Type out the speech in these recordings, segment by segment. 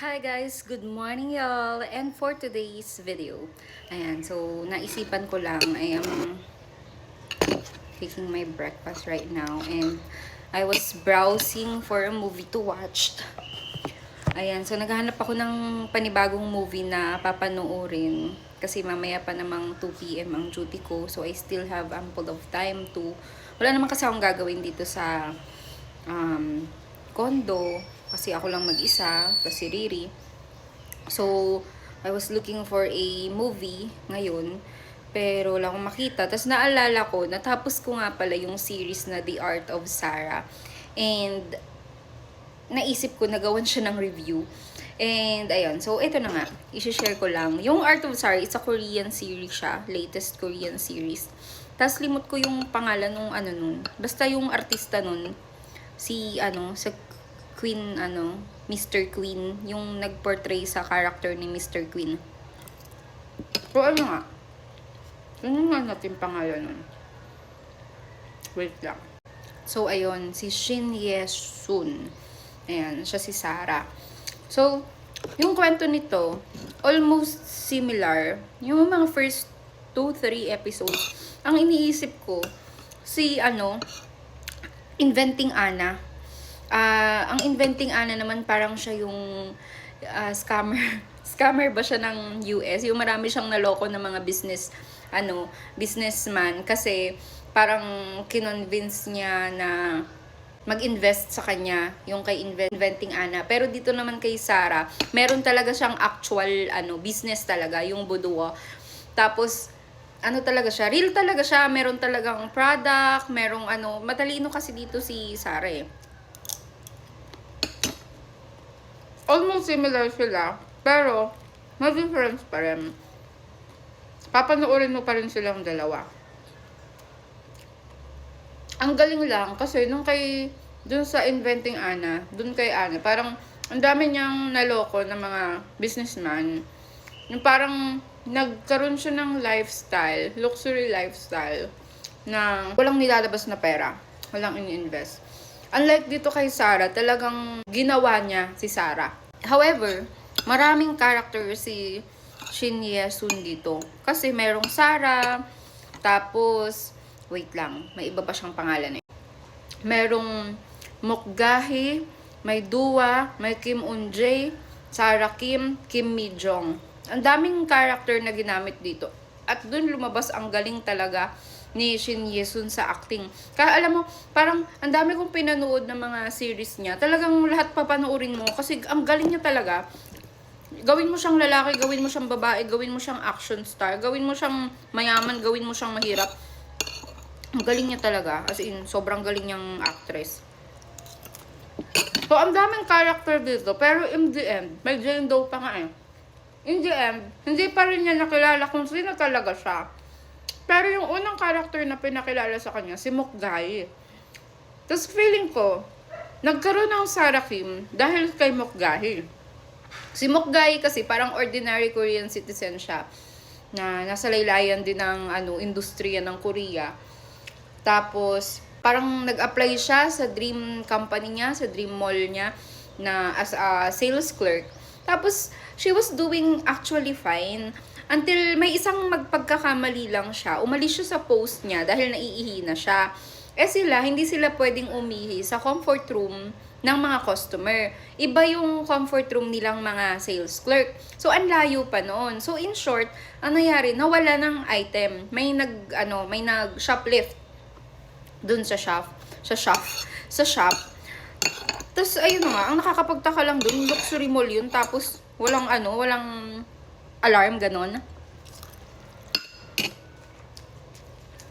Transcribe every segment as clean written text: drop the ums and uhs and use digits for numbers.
Hi guys! Good morning y'all! And for today's video, ayan, so naisipan ko lang, I am taking my breakfast right now and I was browsing for a movie to watch. Ayan, so naghahanap ako ng panibagong movie na papanoorin kasi mamaya pa namang 2 PM ang duty ko, so I still have ample of time to, wala naman kasi akong gagawin dito sa condo kasi ako lang mag-isa, kasi Riri. So, I was looking for a movie ngayon, pero wala akong makita. Tapos naalala ko, natapos ko nga pala yung series na The Art of Sarah. And naisip ko, nagawan siya ng review. And ayun, so ito na nga, i-share ko lang. Yung Art of Sarah, it's a Korean series siya, latest Korean series. Tapos limot ko yung pangalan nung nun. Basta yung artista nun, sa Queen, Mr. Queen, yung nag-portray sa character ni Mr. Queen. So, nga? Ano nga natin pangalan nun? Wait lang. So, ayun, si Shin Ye-sun. Ayan, siya si Sarah. So, yung kwento nito, almost similar. Yung mga first 2-3 episodes, ang iniisip ko, Inventing Anna. Ang Inventing Anna naman parang siya yung scammer. Scammer ba siya ng US? Yung marami siyang naloko ng mga businessman kasi parang kinonvince niya na mag-invest sa kanya yung kay Inventing Anna. Pero dito naman kay Sarah, meron talaga siyang actual business talaga, yung boudoir. Tapos talaga siya, real talaga siya, meron talagang product, merong matalino kasi dito si Sarah eh. Almost similar sila, pero may difference pa rin. Papanoorin mo pa rin silang dalawa. Ang galing lang kasi dun sa Inventing Anna, dun kay Anna, parang ang dami niyang naloko ng mga businessman. Yung parang nagkaroon siya ng lifestyle, luxury lifestyle, na walang nilalabas na pera, walang ini-invest. Unlike dito kay Sarah, talagang ginawa niya si Sarah. However, maraming character si Shin Ye-sun dito. Kasi merong Sarah, tapos, wait lang, may iba pa siyang pangalan eh. Merong Mokgahi, may Dua, may Kim Un-jae, Sarah Kim, Kim Mi-jong. Ang daming character na ginamit dito. At dun lumabas ang galing talaga ni Shin Ye-sun sa acting. Kaya alam mo, parang ang dami kong pinanood ng mga series niya. Talagang lahat papanoorin mo kasi ang galing niya talaga. Gawin mo siyang lalaki, gawin mo siyang babae, gawin mo siyang action star, gawin mo siyang mayaman, gawin mo siyang mahirap. Ang galing niya talaga. As in, sobrang galing niyang actress. So, ang daming character dito. Pero in the end, may Jane Doe pa nga eh. In the end, hindi pa rin niya nakilala kung sino talaga siya. Pero yung unang character na pinakilala sa kanya, si Mokgahi. Tapos feeling ko, nagkaroon ng Sarah Kim dahil kay Mokgahi. Si Mokgahi kasi parang ordinary Korean citizen siya na nasa laylayan din ng industriya ng Korea. Tapos, parang nag-apply siya sa dream company niya, sa dream mall niya na as a sales clerk. Tapos, she was doing actually fine. Until may isang magpagkakamali lang siya. Umalis siya sa post niya dahil naiihi na siya. Hindi sila pwedeng umihi sa comfort room ng mga customer. Iba yung comfort room nilang mga sales clerk. So, ang layo pa noon. So, in short, ang nangyari, nawala ng item. May nag-shoplift dun sa shop. Tapos, ayun nga, ang nakakapagtaka lang dun, luxury mall yun. Tapos, walang alarm, ganon.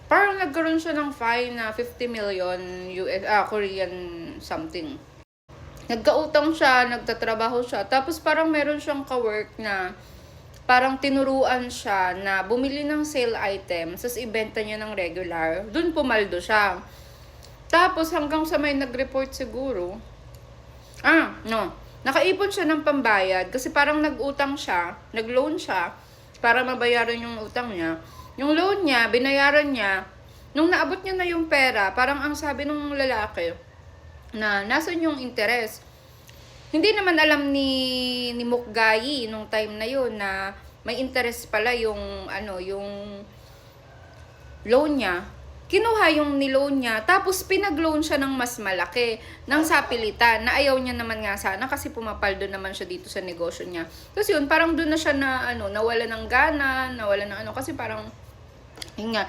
Parang nagkaroon siya ng fine na 50 million Korean something. Nagkautang siya, nagtatrabaho siya. Tapos parang meron siyang ka-work na parang tinuruan siya na bumili ng sale item, tapos ibenta niya ng regular. Doon pumaldo siya. Tapos hanggang sa may nag-report siguro. Nakaipon siya ng pambayad kasi parang nag-utang siya, nag-loan siya para mabayaran yung utang niya. Yung loan niya, binayaran niya. Nung naabot niya na yung pera, parang ang sabi ng lalaki na nasan yung interest. Hindi naman alam ni Mukgayi nung time na yun na may interest pala yung yung loan niya. Kinuha yung niloan niya, tapos pinag-loan siya ng mas malaki, ng sapilitan, na ayaw niya naman nga sana kasi pumapaldo naman siya dito sa negosyo niya. Tapos yun, parang doon na siya na, nawala ng gana, nawala ng kasi parang, yun nga,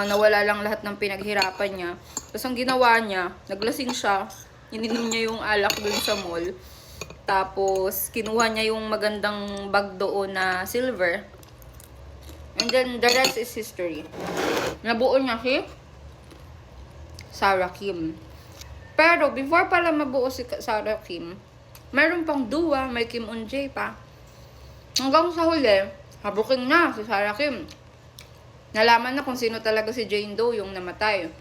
nawala lang lahat ng pinaghirapan niya. Tapos ang ginawa niya, naglasing siya, ininom niya yung alak doon sa mall, tapos kinuha niya yung magandang bag doon na silver, and then the rest is history. Nabuo niya si Sarah Kim. Pero before pala mabuo si Sarah Kim, meron pang duwa, may Kim Eun-jae pa. Hanggang sa huli, habukin na si Sarah Kim. Nalaman na kung sino talaga si Jane Doe yung namatay.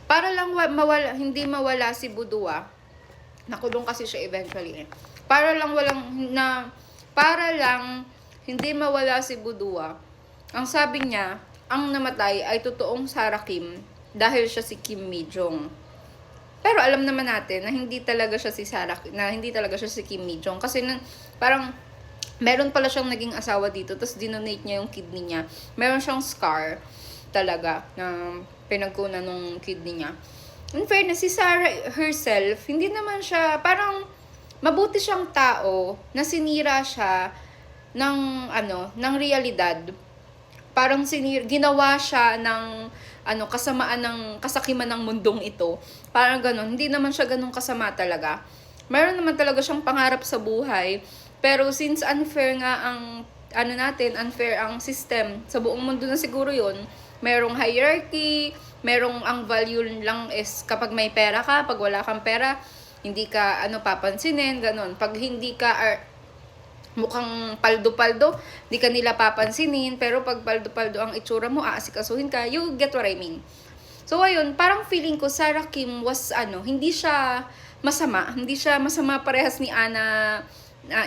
Para lang hindi mawala si Budua. Nakulong kasi siya eventually. Para lang hindi mawala si Budua. Ang sabi niya, ang namatay ay totoong Sarah Kim dahil siya si Kim Mi-jong. Pero alam naman natin na hindi talaga siya si Kim Mi-jong kasi parang meron pala siyang naging asawa dito, tapos dinonate niya yung kidney niya. Meron siyang scar talaga na pinagkunan ng kidney niya. In fairness, si Sarah herself, hindi naman siya, parang mabuti siyang tao na sinira siya ng realidad. Parang ginawa siya ng kasakiman ng mundong ito. Parang ganun. Hindi naman siya ganun kasama talaga. Meron naman talaga siyang pangarap sa buhay. Pero since unfair nga unfair ang system sa buong mundo na siguro yun, merong hierarchy, merong ang value lang is kapag may pera ka, pag wala kang pera, hindi ka papansinin, ganun. Pag hindi ka mukhang paldo-paldo, di ka nila papansinin, pero pag paldo-paldo ang itsura mo, aasikasuhin ka, you get what I mean. So ayun, parang feeling ko Sarah Kim was hindi siya masama parehas ni Anna,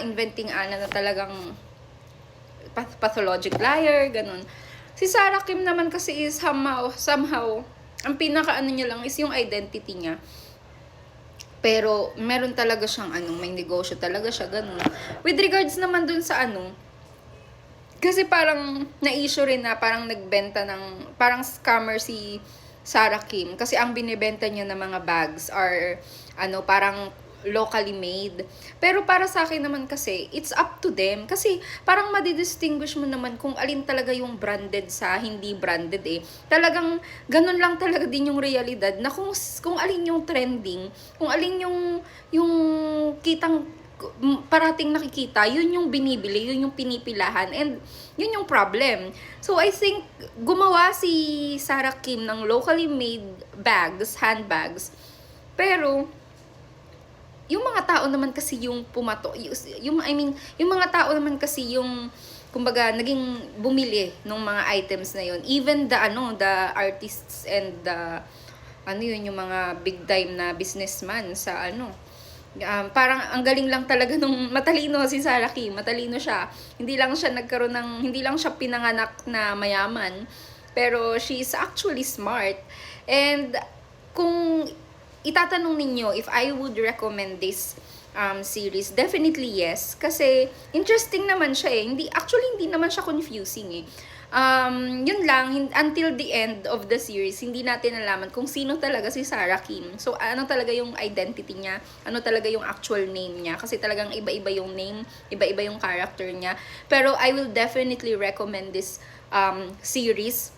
inventing Anna na talagang pathologic liar, ganun. Si Sarah Kim naman kasi is somehow ang pinaka niya lang is yung identity niya. Pero meron talaga siyang may negosyo talaga siya, ganun. With regards naman dun sa kasi parang na-issue rin na parang nagbenta parang scammer si Sarah Kim. Kasi ang binibenta niya ng mga bags are parang locally made. Pero para sa akin naman kasi, it's up to them. Kasi parang madidistinguish mo naman kung alin talaga yung branded sa hindi branded eh. Talagang ganun lang talaga din yung realidad na kung alin yung trending, kung alin yung kitang parating nakikita, yun yung binibili, yun yung pinipilahan, and yun yung problem. So I think gumawa si Sarah Kim ng locally made handbags, pero yung mga tao naman kasi yung yung mga tao naman kasi yung kumbaga naging bumili ng mga items na yun, even the artists and yung mga big time na businessman sa parang ang galing lang talaga nung matalino si Sarah Kim. Matalino siya. Hindi lang siya pinanganak na mayaman, pero she is actually smart. And kung itatanong ninyo if I would recommend this series, definitely yes. Kasi interesting naman siya eh. Hindi naman siya confusing eh. Yun lang, until the end of the series, hindi natin nalaman kung sino talaga si Sarah Kim. So, ano talaga yung identity niya, ano talaga yung actual name niya. Kasi talagang iba-iba yung name, iba-iba yung character niya. Pero I will definitely recommend this series.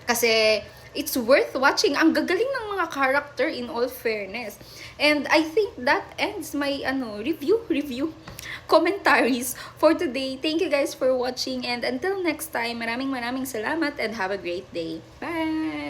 Kasi it's worth watching. Ang gagaling ng mga character, in all fairness. And I think that ends my review commentaries for today. Thank you guys for watching, and until next time, maraming salamat and have a great day. Bye!